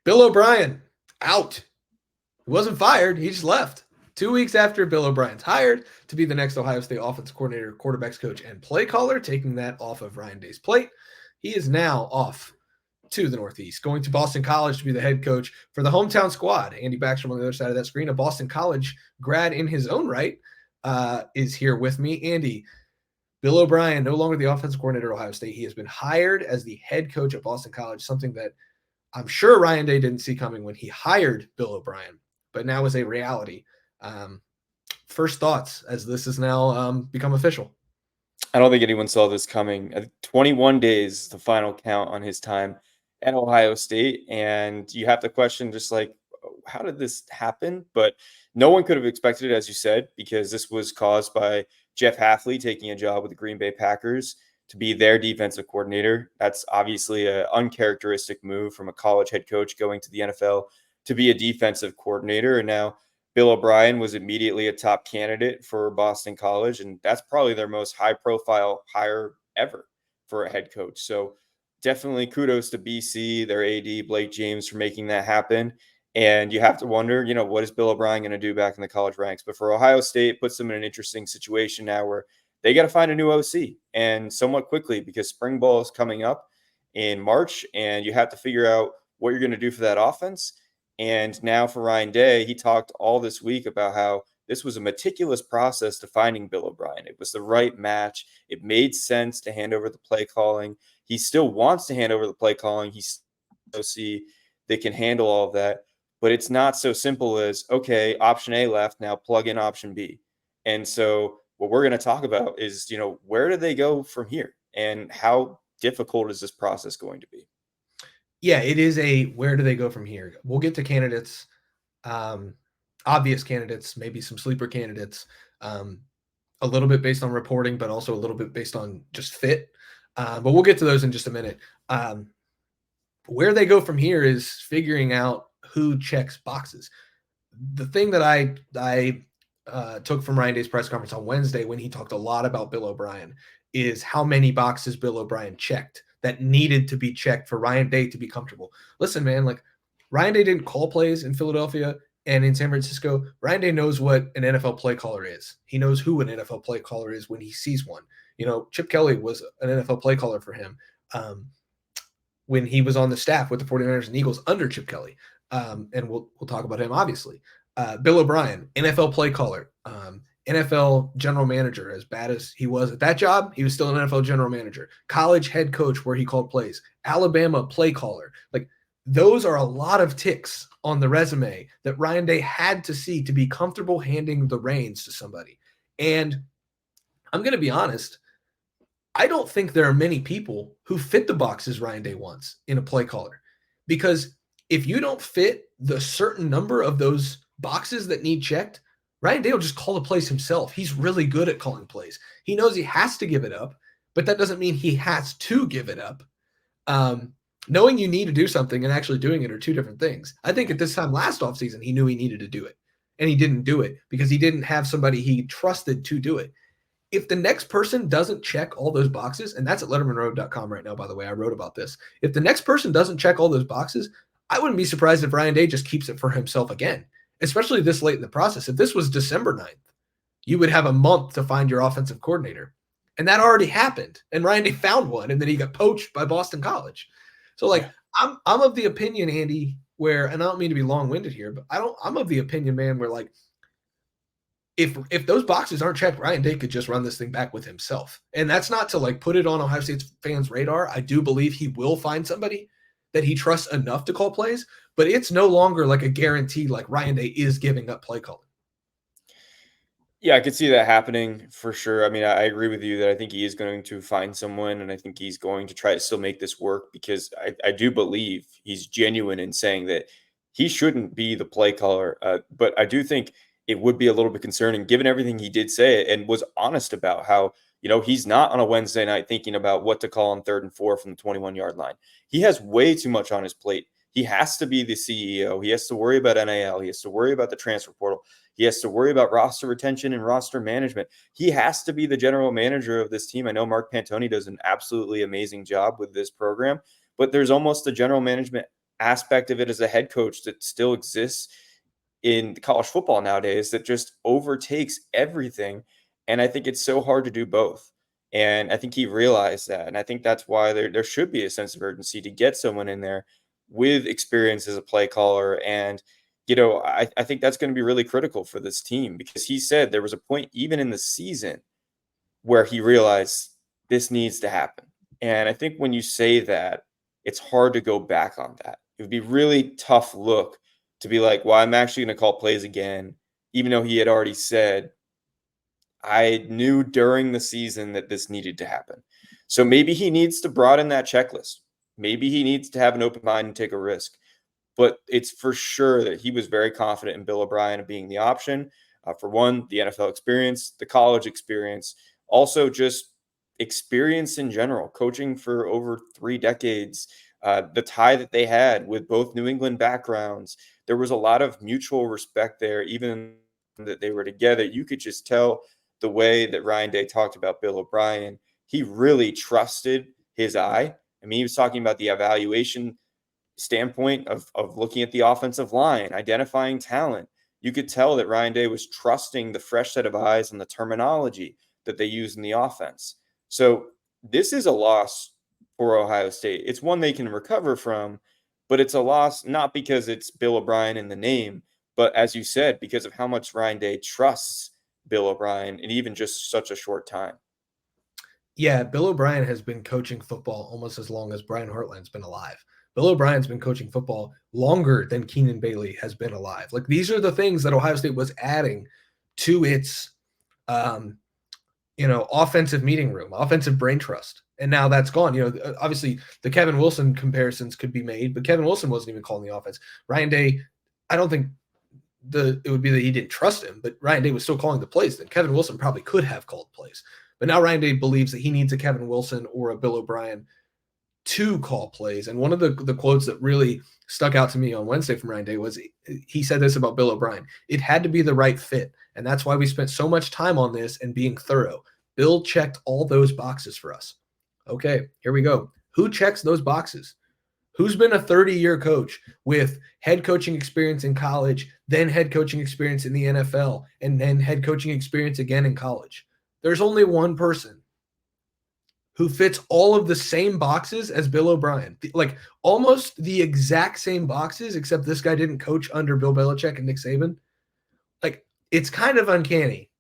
Bill O'Brien, out. He wasn't fired. He just left. 2 weeks after Bill O'Brien's hired to be the next Ohio State offensive coordinator, quarterbacks coach, and play caller, taking that off of Ryan Day's plate. He is now off to the Northeast, going to Boston College to be the head coach for the hometown squad. Andy Backstrom on the other side of that screen, a Boston College grad in his own right, is here with me. Andy, Bill O'Brien, no longer the offensive coordinator at Ohio State. He has been hired as the head coach at Boston College, something that I'm sure Ryan Day didn't see coming when he hired Bill O'Brien, but now is a reality. First thoughts as this has now become official. I don't think anyone saw this coming. 21 days, the final count on his time at Ohio State. And you have to question just like, how did this happen? But no one could have expected it, as you said, because this was caused by Jeff Hafley taking a job with the Green Bay Packers to be their defensive coordinator. That's obviously an uncharacteristic move from a college head coach going to the NFL to be a defensive coordinator. And now Bill O'Brien was immediately a top candidate for Boston College, and that's probably their most high-profile hire ever for a head coach. So definitely kudos to BC, their AD, Blake James, for making that happen. And you have to wonder, what is Bill O'Brien going to do back in the college ranks? But for Ohio State, it puts them in an interesting situation now where they got to find a new OC, and somewhat quickly, because spring ball is coming up in March, and you have to figure out what you're going to do for that offense. And now for Ryan Day, he talked all this week about how this was a meticulous process to finding Bill O'Brien. It was the right match. It made sense to hand over the play calling. He still wants to hand over the play calling. He's OC that can handle all of that. But it's not so simple as, okay, option A left, now plug in option B. And so what we're going to talk about is, where do they go from here? And how difficult is this process going to be? Yeah, it is where do they go from here? We'll get to candidates, obvious candidates, maybe some sleeper candidates, a little bit based on reporting, but also a little bit based on just fit. But we'll get to those in just a minute. Where they go from here is figuring out who checks boxes. The thing that I took from Ryan Day's press conference on Wednesday when he talked a lot about Bill O'Brien is how many boxes Bill O'Brien checked that needed to be checked for Ryan Day to be comfortable. Listen, man, like Ryan Day didn't call plays in Philadelphia and in San Francisco. Ryan Day knows what an NFL play caller is. He knows who an NFL play caller is when he sees one. Chip Kelly was an NFL play caller for him when he was on the staff with the 49ers and Eagles under Chip Kelly. And we'll talk about him, obviously. Bill O'Brien, NFL play caller, NFL general manager. As bad as he was at that job, he was still an NFL general manager. College head coach where he called plays. Alabama play caller. Like, those are a lot of ticks on the resume that Ryan Day had to see to be comfortable handing the reins to somebody. And I'm going to be honest, I don't think there are many people who fit the boxes Ryan Day wants in a play caller. Because if you don't fit the certain number of those boxes that need checked, Ryan Day will just call the plays himself. He's really good at calling plays. He knows he has to give it up, but that doesn't mean he has to give it up. Knowing you need to do something and actually doing it are two different things. I think at this time last offseason, he knew he needed to do it, and he didn't do it because he didn't have somebody he trusted to do it. If the next person doesn't check all those boxes, and that's at lettermenrow.com right now, by the way, I wrote about this. If the next person doesn't check all those boxes, I wouldn't be surprised if Ryan Day just keeps it for himself again, especially this late in the process. If this was December 9th, you would have a month to find your offensive coordinator. And that already happened. And Ryan Day found one, and then he got poached by Boston College. So, I'm of the opinion, Andy, where, and I don't mean to be long-winded here, but I'm of the opinion, man, where if those boxes aren't checked, Ryan Day could just run this thing back with himself. And that's not to put it on Ohio State fans' radar. I do believe he will find somebody that he trusts enough to call plays, but it's no longer a guarantee Ryan Day is giving up play calling. Yeah, I could see that happening for sure. I mean, I agree with you that I think he is going to find someone, and I think he's going to try to still make this work because I do believe he's genuine in saying that he shouldn't be the play caller. But I do think it would be a little bit concerning given everything he did say and was honest about how, he's not on a Wednesday night thinking about what to call on 3rd and 4 from the 21-yard line. He has way too much on his plate. He has to be the CEO. He has to worry about NIL. He has to worry about the transfer portal. He has to worry about roster retention and roster management. He has to be the general manager of this team. I know Mark Pantoni does an absolutely amazing job with this program, but there's almost a general management aspect of it as a head coach that still exists in college football nowadays that just overtakes everything. And I think it's so hard to do both. And I think he realized that. And I think that's why there should be a sense of urgency to get someone in there with experience as a play caller. And, I think that's going to be really critical for this team, because he said there was a point even in the season where he realized this needs to happen. And I think when you say that, it's hard to go back on that. It would be really tough look to be like, well, I'm actually going to call plays again, even though he had already said, I knew during the season that this needed to happen. So maybe he needs to broaden that checklist. Maybe he needs to have an open mind and take a risk. But it's for sure that he was very confident in Bill O'Brien being the option. For one, the NFL experience, the college experience, also just experience in general, coaching for over 3 decades, the tie that they had with both New England backgrounds. There was a lot of mutual respect there, even that they were together. You could just tell the way that Ryan Day talked about Bill O'Brien. He really trusted his eye. I mean, he was talking about the evaluation standpoint of looking at the offensive line, identifying talent. You could tell that Ryan Day was trusting the fresh set of eyes and the terminology that they use in the offense. So this is a loss for Ohio State. It's one they can recover from, but it's a loss not because it's Bill O'Brien in the name, but as you said, because of how much Ryan Day trusts Bill O'Brien in even just such a short time. Yeah, Bill O'Brien has been coaching football almost as long as Brian Hartline's been alive. Bill O'Brien's been coaching football longer than Keenan Bailey has been alive. Like, these are the things that Ohio State was adding to its, offensive meeting room, offensive brain trust. And now that's gone. Obviously the Kevin Wilson comparisons could be made, but Kevin Wilson wasn't even calling the offense. Ryan Day, I don't think it would be that he didn't trust him, but Ryan Day was still calling the plays. Then Kevin Wilson probably could have called plays. But now Ryan Day believes that he needs a Kevin Wilson or a Bill O'Brien to call plays. And one of the quotes that really stuck out to me on Wednesday from Ryan Day was he said this about Bill O'Brien: it had to be the right fit. And that's why we spent so much time on this and being thorough. Bill checked all those boxes for us. Okay, here we go. Who checks those boxes? Who's been a 30-year coach with head coaching experience in college, then head coaching experience in the NFL, and then head coaching experience again in college? There's only one person who fits all of the same boxes as Bill O'Brien, like almost the exact same boxes, except this guy didn't coach under Bill Belichick and Nick Saban. Like, it's kind of uncanny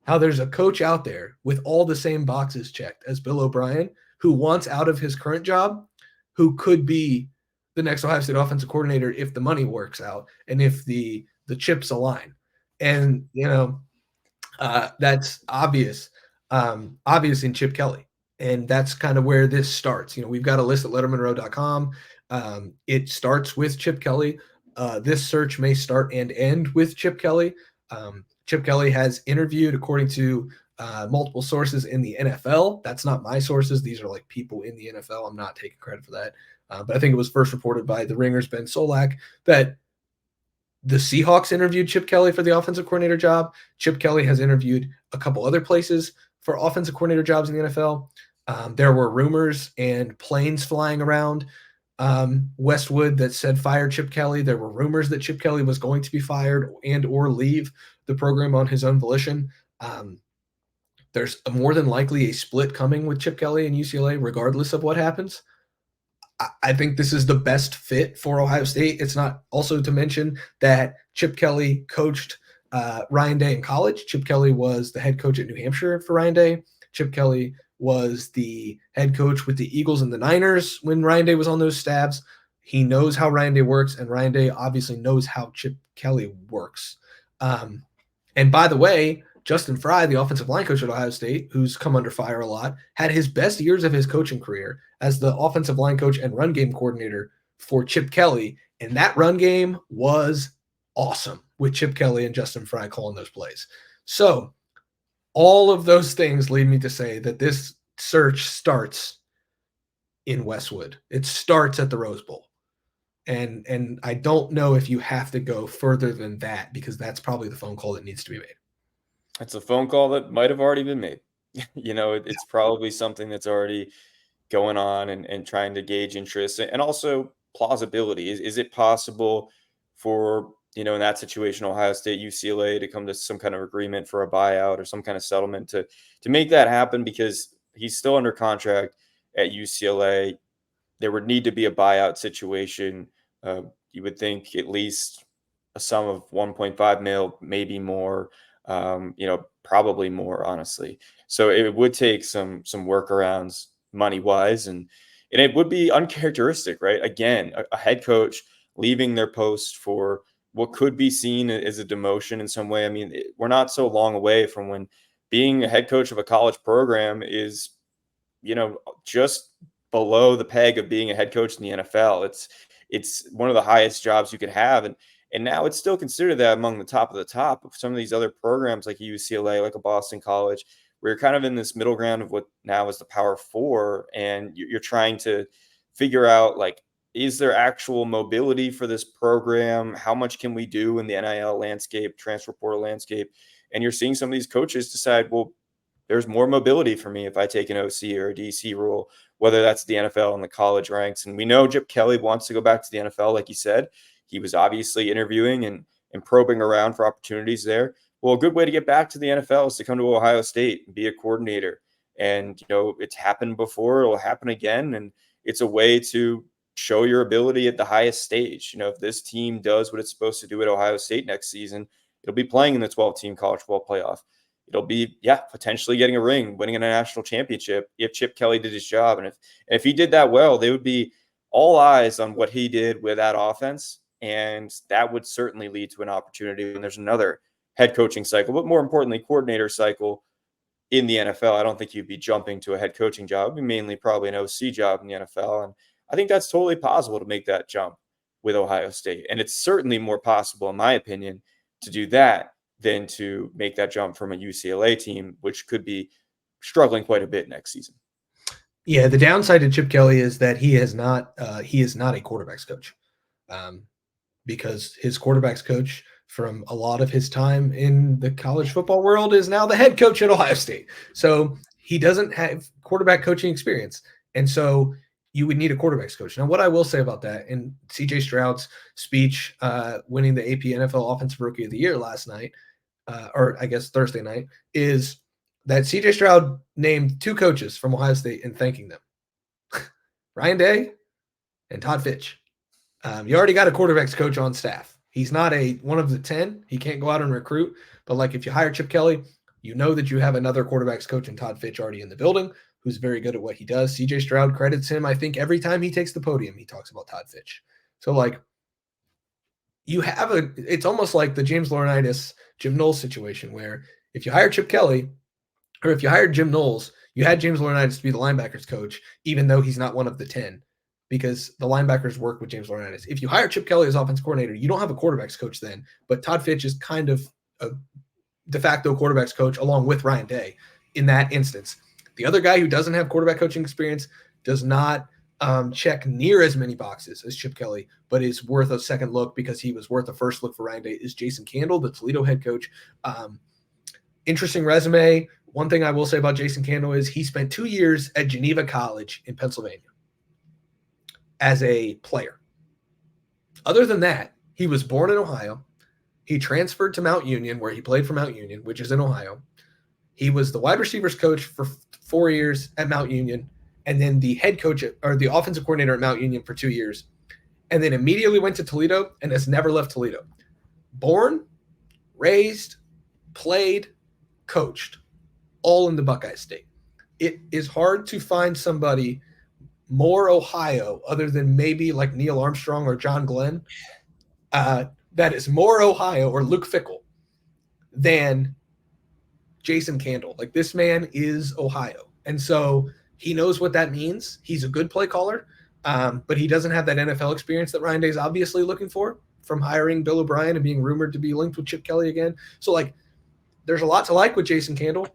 how there's a coach out there with all the same boxes checked as Bill O'Brien, who wants out of his current job, who could be the next Ohio State offensive coordinator if the money works out and if the chips align. And, that's obvious in Chip Kelly. And that's kind of where this starts. We've got a list at lettermenrow.com. It starts with Chip Kelly. This search may start and end with Chip Kelly. Chip Kelly has interviewed, according to multiple sources in the NFL. That's not my sources. These are like people in the NFL. I'm not taking credit for that. But I think it was first reported by the Ringer's Ben Solak that the Seahawks interviewed Chip Kelly for the offensive coordinator job. Chip Kelly has interviewed a couple other places for offensive coordinator jobs in the NFL. There were rumors and planes flying around Westwood that said fire Chip Kelly. There were rumors that Chip Kelly was going to be fired and or leave the program on his own volition. There's more than likely a split coming with Chip Kelly and UCLA, regardless of what happens. I think this is the best fit for Ohio State. It's not also to mention that Chip Kelly coached Ryan Day in college. Chip Kelly was the head coach at New Hampshire for Ryan Day. Chip Kelly was the head coach with the Eagles and the Niners when Ryan Day was on those staffs. He knows how Ryan Day works, and Ryan Day obviously knows how Chip Kelly works. And by the way, Justin Fry, the offensive line coach at Ohio State, who's come under fire a lot, had his best years of his coaching career as the offensive line coach and run game coordinator for Chip Kelly. And that run game was awesome with Chip Kelly and Justin Fry calling those plays. So all of those things lead me to say that this search starts in Westwood. It starts at the Rose Bowl. And I don't know if you have to go further than that, because that's probably the phone call that needs to be made. It's a phone call that might have already been made. It's probably something that's already going on and trying to gauge interest. And also, plausibility? Is it possible for, in that situation, Ohio State, UCLA to come to some kind of agreement for a buyout or some kind of settlement to make that happen? Because he's still under contract at UCLA. There would need to be a buyout situation. You would think at least a sum of 1.5 mil, maybe more, probably more, honestly. So it would take some workarounds money wise, and it would be uncharacteristic, right? Again, a head coach leaving their post for what could be seen as a demotion in some way. I mean, we're not so long away from when being a head coach of a college program is, just below the peg of being a head coach in the NFL. It's one of the highest jobs you could have, and now it's still considered that among the top of the top of some of these other programs like UCLA, like a Boston College, where you're kind of in this middle ground of what now is the Power Four, and you're trying to figure out, like, is there actual mobility for this program? How much can we do in the NIL landscape, transfer portal landscape? And you're seeing some of these coaches decide, well, there's more mobility for me if I take an OC or a DC role, whether that's the NFL and the college ranks. And we know Chip Kelly wants to go back to the NFL, like you said. He was obviously interviewing and probing around for opportunities there. Well, a good way to get back to the NFL is to come to Ohio State and be a coordinator. And, it's happened before, it'll happen again. And it's a way to show your ability at the highest stage. If this team does what it's supposed to do at Ohio State next season, it'll be playing in the 12-team college football playoff. It'll be, potentially getting a ring, winning a national championship if Chip Kelly did his job. And if he did that well, they would be all eyes on what he did with that offense. And that would certainly lead to an opportunity when there's another head coaching cycle, but more importantly, coordinator cycle in the NFL. I don't think you'd be jumping to a head coaching job. It'd be mainly probably an OC job in the NFL. And I think that's totally possible to make that jump with Ohio State. And it's certainly more possible, in my opinion, to do that than to make that jump from a UCLA team, which could be struggling quite a bit next season. Yeah, the downside to Chip Kelly is that he is not a quarterbacks coach, because his quarterbacks coach from a lot of his time in the college football world is now the head coach at Ohio State. So he doesn't have quarterback coaching experience. And so you would need a quarterbacks coach. Now, what I will say about that, in CJ Stroud's speech winning the AP NFL Offensive Rookie of the Year last night, or I guess Thursday night, is that CJ Stroud named two coaches from Ohio State and thanking them. Ryan Day and Todd Fitch. You already got a quarterbacks coach on staff. He's not one of the 10. He can't go out and recruit. But like, if you hire Chip Kelly, you know that you have another quarterbacks coach in Todd Fitch already in the building, who's very good at what he does. CJ Stroud credits him. I think every time he takes the podium, he talks about Todd Fitch. So like, it's almost like the James Laurinaitis, Jim Knowles situation, where if you hire Chip Kelly, or if you hired Jim Knowles, you had James Laurinaitis to be the linebackers coach, even though he's not one of the 10, because the linebackers work with James Laurinaitis. If you hire Chip Kelly as offense coordinator, you don't have a quarterbacks coach then, but Todd Fitch is kind of a de facto quarterbacks coach along with Ryan Day in that instance. The other guy who doesn't have quarterback coaching experience does not check near as many boxes as Chip Kelly, but is worth a second look because he was worth a first look for Ryan Day, is Jason Candle, the Toledo head coach. Interesting resume. One thing I will say about Jason Candle is he spent 2 years at Geneva College in Pennsylvania as a player. Other than that, he was born in Ohio. He transferred to Mount Union, where he played for Mount Union, which is in Ohio. He was the wide receivers coach for 4 years at Mount Union, and then the head coach or the offensive coordinator at Mount Union for 2 years, and then immediately went to Toledo and has never left Toledo. Born, raised, played, coached, all in the Buckeye State. It is hard to find somebody more Ohio, other than maybe like Neil Armstrong or John Glenn, that is more Ohio, or Luke Fickell, than Jason Candle. Like, this man is Ohio. And so he knows what that means. He's a good play caller, but he doesn't have that NFL experience that Ryan Day is obviously looking for from hiring Bill O'Brien and being rumored to be linked with Chip Kelly again. So, like, there's a lot to like with Jason Candle,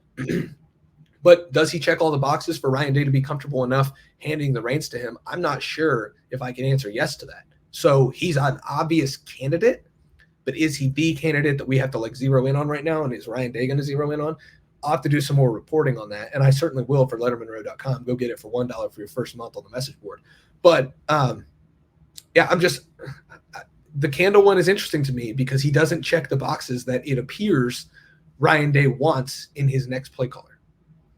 but does he check all the boxes for Ryan Day to be comfortable enough handing the reins to him? I'm not sure if I can answer yes to that. So he's an obvious candidate, but is he the candidate that we have to like zero in on right now? And is Ryan Day going to zero in on? I'll have to do some more reporting on that. And I certainly will for lettermenrow.com. Go get it for $1 for your first month on the message board. But Yeah, the Candle one is interesting to me because he doesn't check the boxes that it appears Ryan Day wants in his next play caller.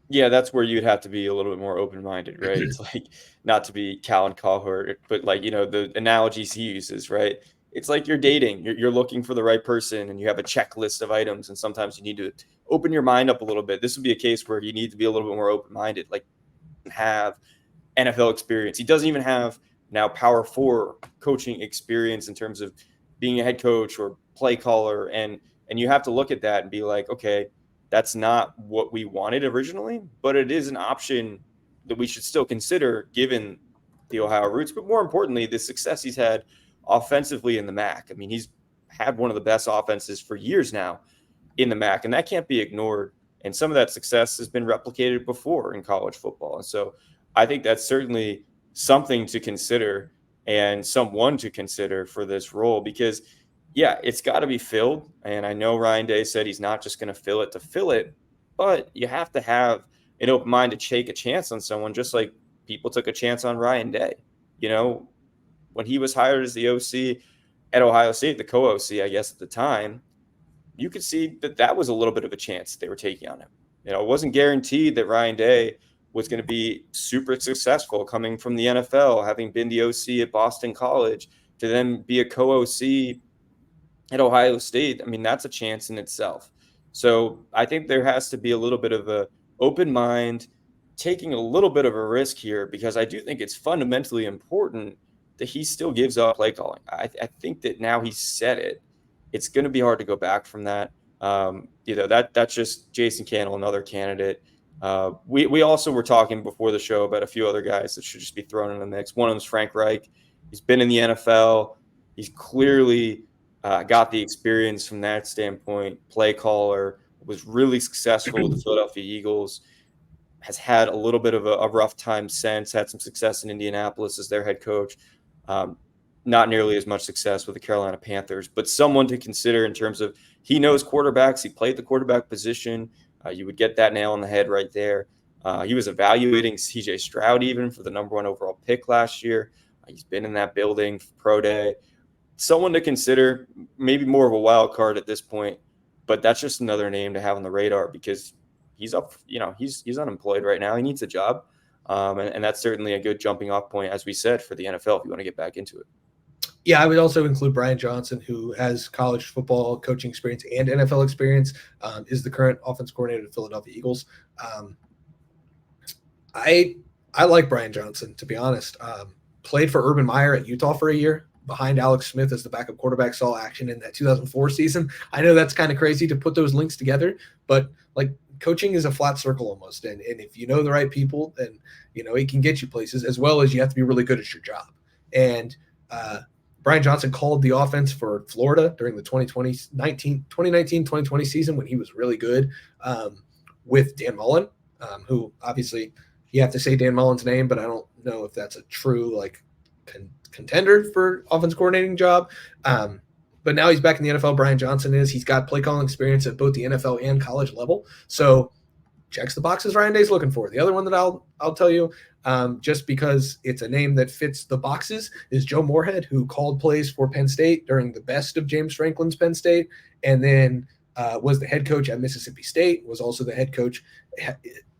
Yeah, that's where you'd have to be a little bit more open-minded, right? It's like not to be Callan Cowherd, but like, the analogies he uses, right? It's like you're dating, you're looking for the right person and you have a checklist of items, and sometimes you need to open your mind up a little bit. This would be a case where you need to be a little bit more open-minded, like have NFL experience. He doesn't even have now Power Four coaching experience in terms of being a head coach or play caller, and you have to look at that and be like, okay, that's not what we wanted originally, but it is an option that we should still consider given the Ohio roots. But more importantly, the success he's had offensively in the MAC. I mean, he's had one of the best offenses for years now in the MAC, and that can't be ignored. And some of that success has been replicated before in college football. And so I think that's certainly something to consider and someone to consider for this role because, yeah, it's got to be filled. And I know Ryan Day said he's not just going to fill it, but you have to have an open mind to take a chance on someone, just like people took a chance on Ryan Day. When he was hired as the OC at Ohio State, the co-OC, I guess, at the time, you could see that was a little bit of a chance they were taking on him. It wasn't guaranteed that Ryan Day was going to be super successful coming from the NFL, having been the OC at Boston College, to then be a co-OC at Ohio State. I mean, that's a chance in itself. So I think there has to be a little bit of a open mind, taking a little bit of a risk here, because I do think it's fundamentally important that he still gives up play calling. I think that now he's said it. It's going to be hard to go back from that. That's just Jason Candle, another candidate. We also were talking before the show about a few other guys that should just be thrown in the mix. One of them is Frank Reich. He's been in the NFL. He's clearly got the experience from that standpoint. Play caller, was really successful with the Philadelphia Eagles. Has had a little bit of a rough time since. Had some success in Indianapolis as their head coach. Not nearly as much success with the Carolina Panthers, but someone to consider in terms of he knows quarterbacks. He played the quarterback position. You would get that nail on the head right there. He was evaluating C.J. Stroud even for the #1 overall pick last year. He's been in that building for pro day. Someone to consider, maybe more of a wild card at this point, but that's just another name to have on the radar because he's up. He's unemployed right now. He needs a job, and that's certainly a good jumping off point, as we said, for the NFL if you want to get back into it. Yeah, I would also include Brian Johnson, who has college football coaching experience and NFL experience, is the current offense coordinator of the Philadelphia Eagles. I like Brian Johnson, to be honest. Played for Urban Meyer at Utah for a year behind Alex Smith as the backup quarterback, saw action in that 2004 season. I know that's kind of crazy to put those links together, but like coaching is a flat circle almost. And if you know the right people, then, it can get you places, as well as you have to be really good at your job. And Brian Johnson called the offense for Florida during the 2019-2020 season when he was really good with Dan Mullen, who obviously you have to say Dan Mullen's name, but I don't know if that's a true contender for offense coordinating job. But now he's back in the NFL. Brian Johnson is. He's got play calling experience at both the NFL and college level. So checks the boxes Ryan Day's looking for. The other one that I'll tell you, just because it's a name that fits the boxes, is Joe Moorhead, who called plays for Penn State during the best of James Franklin's Penn State, and then was the head coach at Mississippi State, was also the head coach,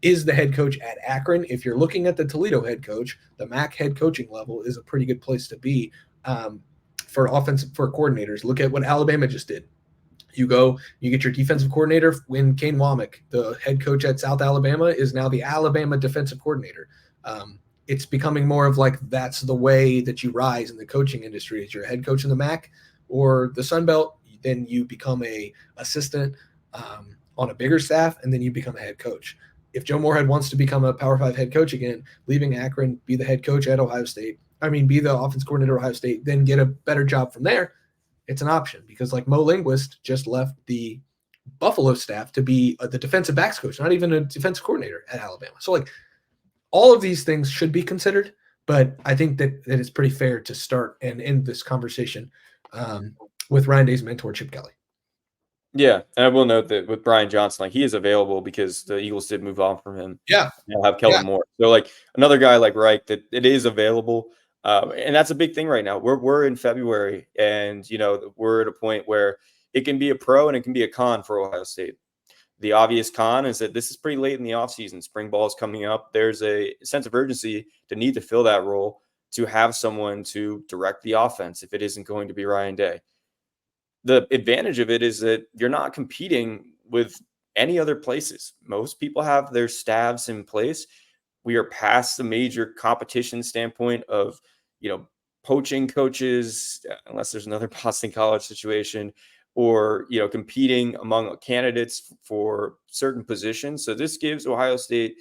is the head coach at Akron. If you're looking at the Toledo head coach, the MAC head coaching level is a pretty good place to be for coordinators. Look at what Alabama just did. You get your defensive coordinator when Kane Womack, the head coach at South Alabama, is now the Alabama defensive coordinator. It's becoming more of that's the way that you rise in the coaching industry. As you're a head coach in the MAC or the Sun Belt, then you become a assistant on a bigger staff, and then you become a head coach. If Joe Moorhead wants to become a Power 5 head coach again, leaving Akron, be the head coach at Ohio State, be the offense coordinator at Ohio State, then get a better job from there, it's an option, because Mo Linguist just left the Buffalo staff to be the defensive backs coach, not even a defensive coordinator at Alabama. So all of these things should be considered, but I think that it's pretty fair to start and end this conversation with Ryan Day's mentor, Chip Kelly. Yeah, and I will note that with Brian Johnson, he is available because the Eagles did move on from him. Yeah. They'll have Kellen Moore. So another guy like Reich that it is available. And that's a big thing right now. We're in February, and we're at a point where it can be a pro and it can be a con for Ohio State. The obvious con is that this is pretty late in the offseason. Spring ball is coming up. There's a sense of urgency to need to fill that role, to have someone to direct the offense if it isn't going to be Ryan Day. The advantage of it is that you're not competing with any other places. Most people have their staffs in place. We are past the major competition standpoint of, poaching coaches, unless there's another Boston College situation, or, competing among candidates for certain positions. So this gives Ohio State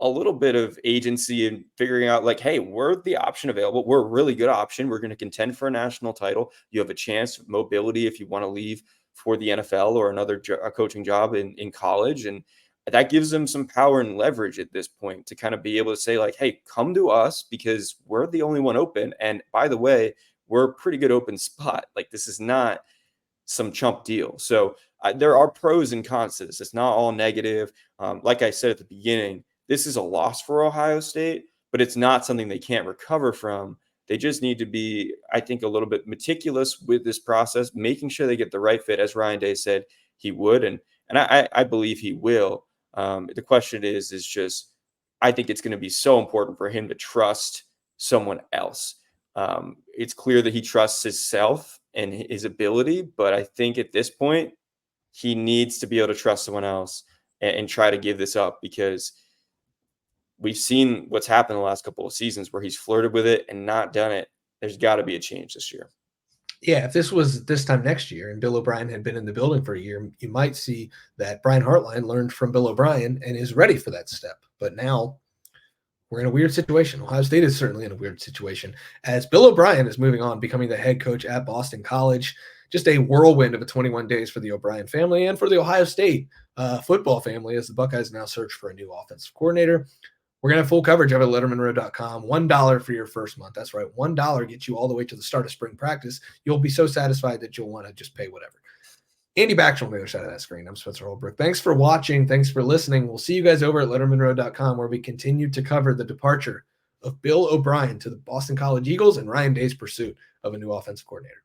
a little bit of agency in figuring out, like, hey, we're the option available. We're a really good option. We're going to contend for a national title. You have a chance of mobility if you want to leave for the NFL or another coaching job in college. And that gives them some power and leverage at this point to kind of be able to say, like, hey, come to us because we're the only one open. And by the way, we're a pretty good open spot. Like, this is not some chump deal. So there are pros and cons to this. It's not all negative. Like I said at the beginning, this is a loss for Ohio State, but it's not something they can't recover from. They just need to be, I think, a little bit meticulous with this process, making sure they get the right fit, as Ryan Day said he would, and I believe he will. The question is just, I think it's going to be so important for him to trust someone else. It's clear that he trusts himself and his ability, but I think at this point, he needs to be able to trust someone else and try to give this up, because we've seen what's happened the last couple of seasons where he's flirted with it and not done it. There's got to be a change this year. Yeah, if this was this time next year and Bill O'Brien had been in the building for a year, you might see that Brian Hartline learned from Bill O'Brien and is ready for that step. But now we're in a weird situation. Ohio State is certainly in a weird situation as Bill O'Brien is moving on, becoming the head coach at Boston College. Just a whirlwind of a 21 days for the O'Brien family and for the Ohio State football family as the Buckeyes now search for a new offensive coordinator. We're going to have full coverage of it at lettermenrow.com. $1 for your first month. That's right. $1 gets you all the way to the start of spring practice. You'll be so satisfied that you'll want to just pay whatever. Andy Backshall on the other side of that screen. I'm Spencer Holbrook. Thanks for watching. Thanks for listening. We'll see you guys over at lettermenrow.com, where we continue to cover the departure of Bill O'Brien to the Boston College Eagles and Ryan Day's pursuit of a new offensive coordinator.